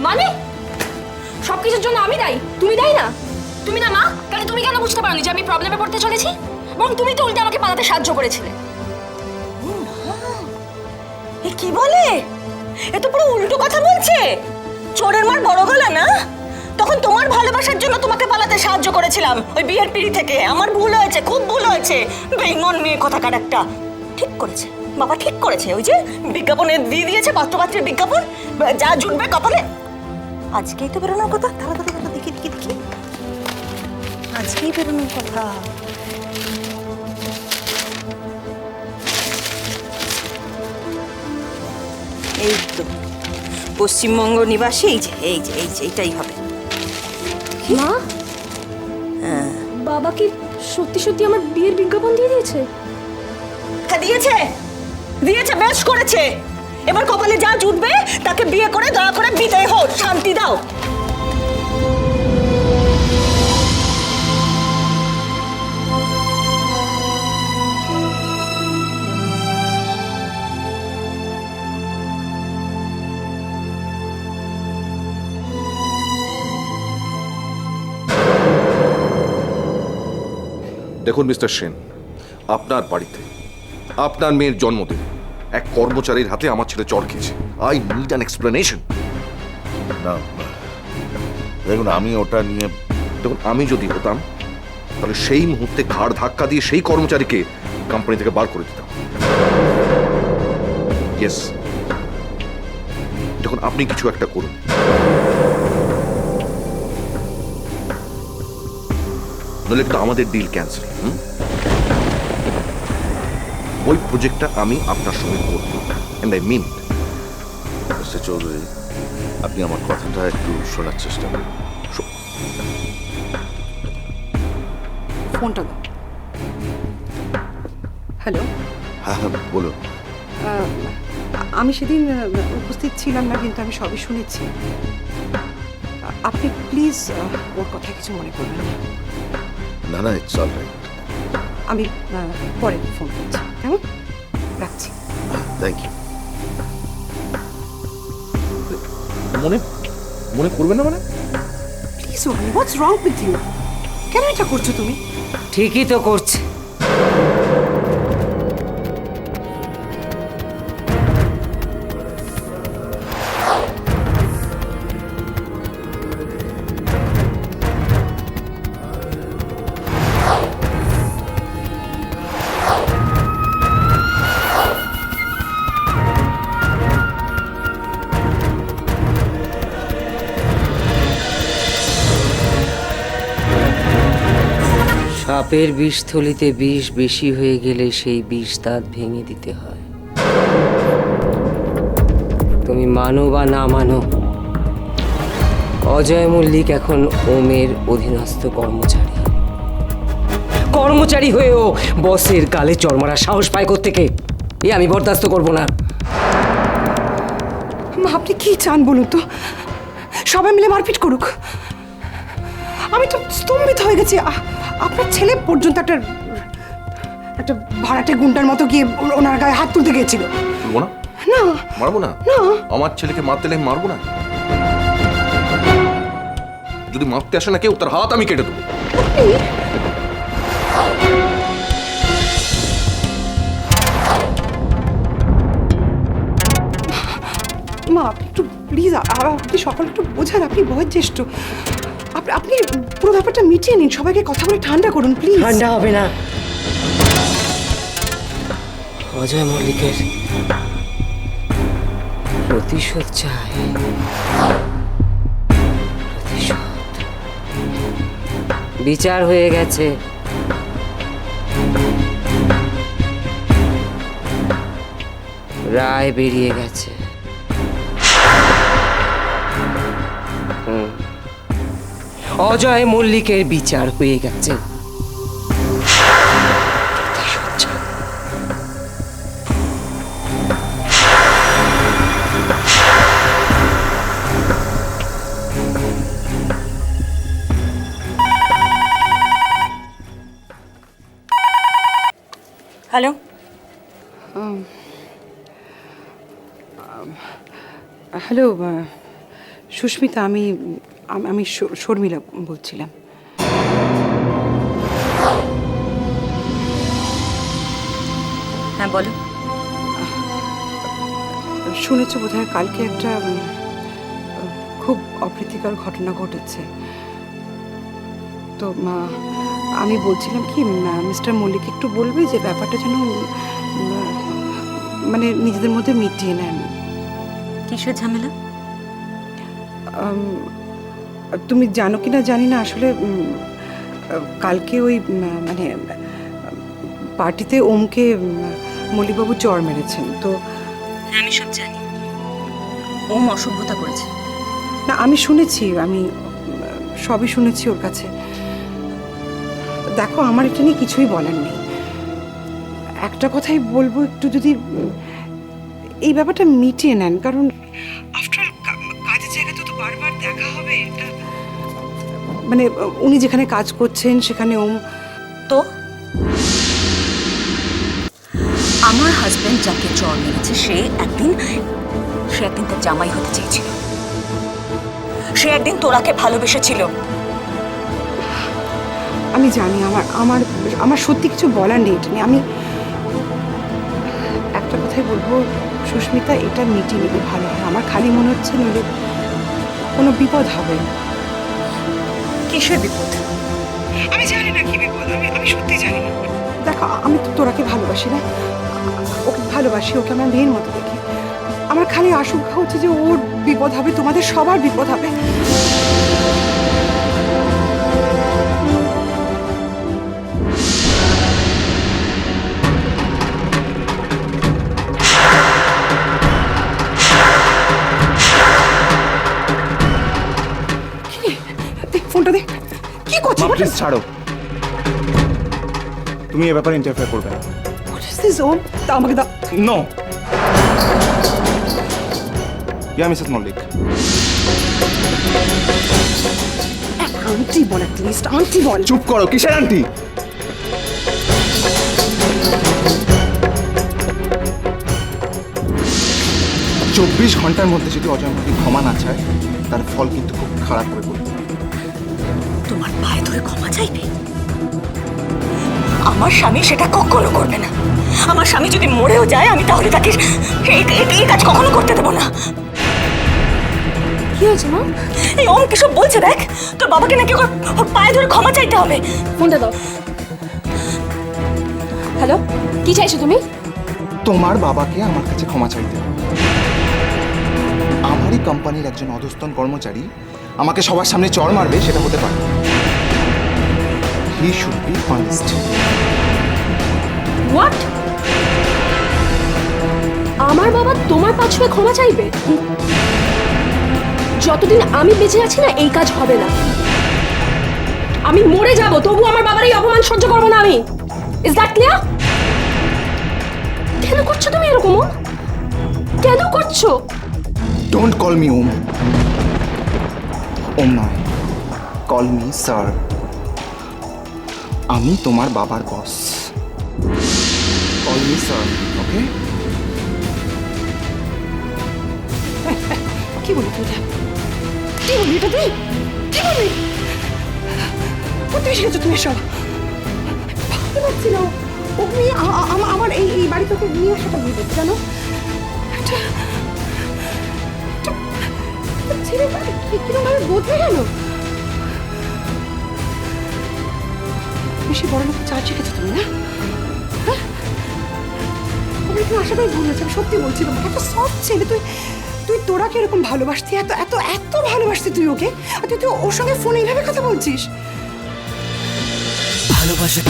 মানে সবকিছুর জন্য আমি দায়ী, তুমি দায়ী না? তুমি না মা, তাহলে তুমি কেন বুঝতে পারোনি যে আমি প্রবলেমে পড়তে চলেছি? এবং তুমি তো উল্টে আমাকে পালাতে সাহায্য করেছিলে। এ কি বলে? এ তো পুরো উল্টো কথা বলছে। চোরের মার বড় গলা না? তখন তোমার ভালোবাসার জন্য তোমাকে পালাতে সাহায্য করেছিলাম ওই বিয়ের পিড়ি থেকে। আমার ভুল হয়েছে, খুব ভুল হয়েছে। বেঈমান মেয়ে কথাকার একটা। ঠিক করেছে বাবা, ঠিক করেছে। ওই যে বিজ্ঞাপনে দিয়ে দিয়েছে পাত্রপাত্রের বিজ্ঞাপন, যা জুটবে কপালে। আজকেই তো বেরোনোর কথা। তাড়াতাড়ি দেখি দেখি দেখি, আজকেই বেরোনোর কথা। এই তো পশ্চিমবঙ্গ নিবাসী। এই যে এই যে এই যে এইটাই হবে। মা, বাবা কি সত্যি সত্যি আমার বিয়ের বিজ্ঞাপন দিয়ে দিয়েছে? হ্যাঁ দিয়েছে, দিয়েছে, বেশ করেছে। এবার কপালে যা জুটবে তাকে বিয়ে করে দয়া করে বিদায় হোক, শান্তি দাও। দেখুন মিস্টার সেন, আপনার বাড়িতে আপনার মেয়ের জন্মদিন এক কর্মচারীর হাতে আমার ছেলে চড় খেয়েছে। I need an explanation. না দেখুন, আমি ওটা নিয়ে দেখুন, আমি যদি হতাম তাহলে সেই মুহূর্তে ঘাড় ধাক্কা দিয়ে সেই কর্মচারীকে কোম্পানি থেকে বার করে দিতাম। ইয়েস, দেখুন আপনি কিছু একটা করুন। নইলে কিন্তু আমাদের ডিল ক্যান্সেল। ওই প্রজেক্টটা আমি আপনার সঙ্গে করব, and I mean it. Mister Chowdhury, আপনি আমার কথাটা একটু শোনার চেষ্টা করুন। ফোনটা দাও। হ্যালো, হ্যাঁ হ্যাঁ বলুন। আমি সেদিন উপস্থিত ছিলাম না, কিন্তু আমি সবই শুনেছি। আপনি প্লিজ ওর কথা কিছু মনে করবেন না। না না, ইটস অল রাইট। আমি পরে ফোন করছি। কেমন? রাখছি। Thank you. মনে মনে করবেন না মানে? প্লিজ ওয়ানি, হোয়াটস রং উইথ ইউ? কেন এটা করছো তুমি? ঠিকই তো করছে। সাপের বিষথলিতে বিষ বেশি হয়ে গেলে সেই বিষ দাঁত ভেঙে দিতে হয়। তুমি মানো বা না মানো, অজয় মল্লিক এখন ওমের অধীনস্থ কর্মচারী। কর্মচারী হয়েও বসের গালে চড় মারার সাহস পায় কোত্থেকে? এ আমি বরদাস্ত করব না। মা, আপনি কি চান বলুন তো? সবাই মিলে মারপিট করুক? আমি তো স্তম্ভিত হয়ে গেছি। আপনার ছেলে পর্যন্ত একটা ভাড়াটে গুন্ডার মতো গিয়ে ওনার গায়ে হাত তুলতে গিয়েছিল। তুলবো না? না, মারবো না? না। আমার ছেলেকে মারতে আমি মারবো না? যদি মারতে আসে না কেউ, তার হাত আমি কেটে দেবো। মা, আপনি একটু প্লিজ, আপনি সকল একটু বোঝান। আপনি বয়োজ্যেষ্ঠ। আপনি পুরো ব্যাপারটা মিটিয়ে নিন, সবাইকে কথা বলে ঠান্ডা করুন প্লিজ। ঠান্ডা হবে না। অজয় মল্লিকের প্রতিশোধ চাই। প্রতিশোধ। বিচার হয়ে গেছে। রায় বেরিয়ে গেছে। অজয় মল্লিকের বিচার হয়ে গেছে। হ্যালো, হ্যালো, সুস্মিতা, আমি আমি শর্মিলা বলছিলাম। হ্যাঁ বলো। শুনেছো বোধহয় কালকে একটা খুব অপ্রীতিকর ঘটনা ঘটেছে। তো আমি বলছিলাম কি মিস্টার মল্লিক একটু বলবে যে ব্যাপারটা যেন মানে নিজেদের মধ্যে মিটিয়ে নেন। কিসের ঝামেলা? তুমি জানো কি না জানি না, আসলে কালকে ওই মানে পার্টিতে ওমকে মল্লিকবাবু চড় মেরেছেন। তো হ্যাঁ আমি সব জানি। ওম অসভ্যতা করেছে। না, আমি শুনেছি, আমি সবই শুনেছি ওর কাছে। দেখো, আমার এটা নিয়ে কিছুই বলার নেই। একটা কথাই বলবো, একটু যদি এই ব্যাপারটা মিটিয়ে নেন, কারণ আফটার কাজের জায়গাতে তো বারবার দেখা হবে। এটা মানে উনি যেখানে কাজ করছেন সেখানে ওম তো আমার হাজবেন্ড যাকে চড় মেরেছে সে একদিন তার জামাই হতে চেয়েছিল। সে একদিন তোরাকে ভালোবেসেছিল। আমি জানি, আমার আমার আমার সত্যি কিছু বলার নেই এটা নিয়ে। আমি একটা কথাই বলবো সুস্মিতা, এটা মিটিয়ে নিলে ভালো হয়। আমার খালি মনে হচ্ছে নইলে কোনো বিপদ হবে। কিসের বিপদ? আমি জানি না কি বিপদ, আমি সত্যি জানি না। দেখো, আমি তো তোরাকে ভালোবাসি না, ওকে ভালোবাসি, ওকে আমার মেয়ের মতো দেখি। আমার খালি আশঙ্কা হচ্ছে যে ওর বিপদ হবে, তোমাদের সবার বিপদ হবে। ফোনটা দে। কি করছিস? প্লিজ ছাড়ো, তুমি এ ব্যাপারে ইন্টারফেয়ার করবে না। What is this, Om? দাও আমাকে, দাও। নো। ইয়া মিসেস মল্লিক। আন্টি বল, অ্যাটলিস্ট আন্টি বল। চুপ করো, কিসের আন্টি? চব্বিশ ঘন্টার মধ্যে যদি অজয় মল্লিক ক্ষমা না চায় তার ফল কিন্তু খুব খারাপ হবে বলতে। তোমার পায়ে ধরে ক্ষমা চাইবে? আমার স্বামী সেটা কখনো করবে না। আমার স্বামী যদি মরেও যায় আমি তাহলে তাকে এই কাজ কখনো করতে দেবো না। কি হয়েছে মা? এই ওম কিসব বলছে দেখ। তোর বাবাকে নাকি ওর পায়ে ধরে ক্ষমা চাইতে হবে। ফোনটা দাও। হ্যালো, কি চাইছো তুমি? তোমার বাবাকে আমার কাছে ক্ষমা চাইতে হবে। আমারই কোম্পানির একজন অধস্তন কর্মচারী আমাকে সবার সামনে চড় মারবে, সেটা হতে পারে। He should be honest. What? আমার বাবা তোমার পা ছুঁয়ে ক্ষমা চাইবে? যতদিন আমি বেঁচে আছি না, এই কাজ হবে না। আমি মরে যাব, তবু আমার বাবার এই অপমান সহ্য করবো না আমি। Is that clear? কেন করছো তুমি এরকম? কেন করছো? ডোন্ট কল মি ওম। ওম নয়, কল মি স্যার। আমি তোমার বাবার বস। কল মি স্যার, ওকে? কি বলি তুই? কি বলি এটা তুই? কি বলি? কোথায় শিখেছো তুমি সব? ভাবতে পারছি না ও নিয়ে আমার এই বাড়ি থেকে নিয়ে আসাটা ভেবে জানো? একটা ছেলে কিরকম ভাবে বদলে গেল। বেশি বড় লোক চা শিখেছো তুমি, না? হ্যাঁ, আমার এখানে আসাটাই ভুল হয়েছে। আমি সত্যি বলছি তোমাকে, একটা সফট ছেলে তুই। তুই তোরাকে এরকম ভালোবাসতি, এত এত এত ভালোবাসতি তুই ওকে, আর তুই ওর সঙ্গে ফোনে এইভাবে কথা বলছিস। ভালোবাসা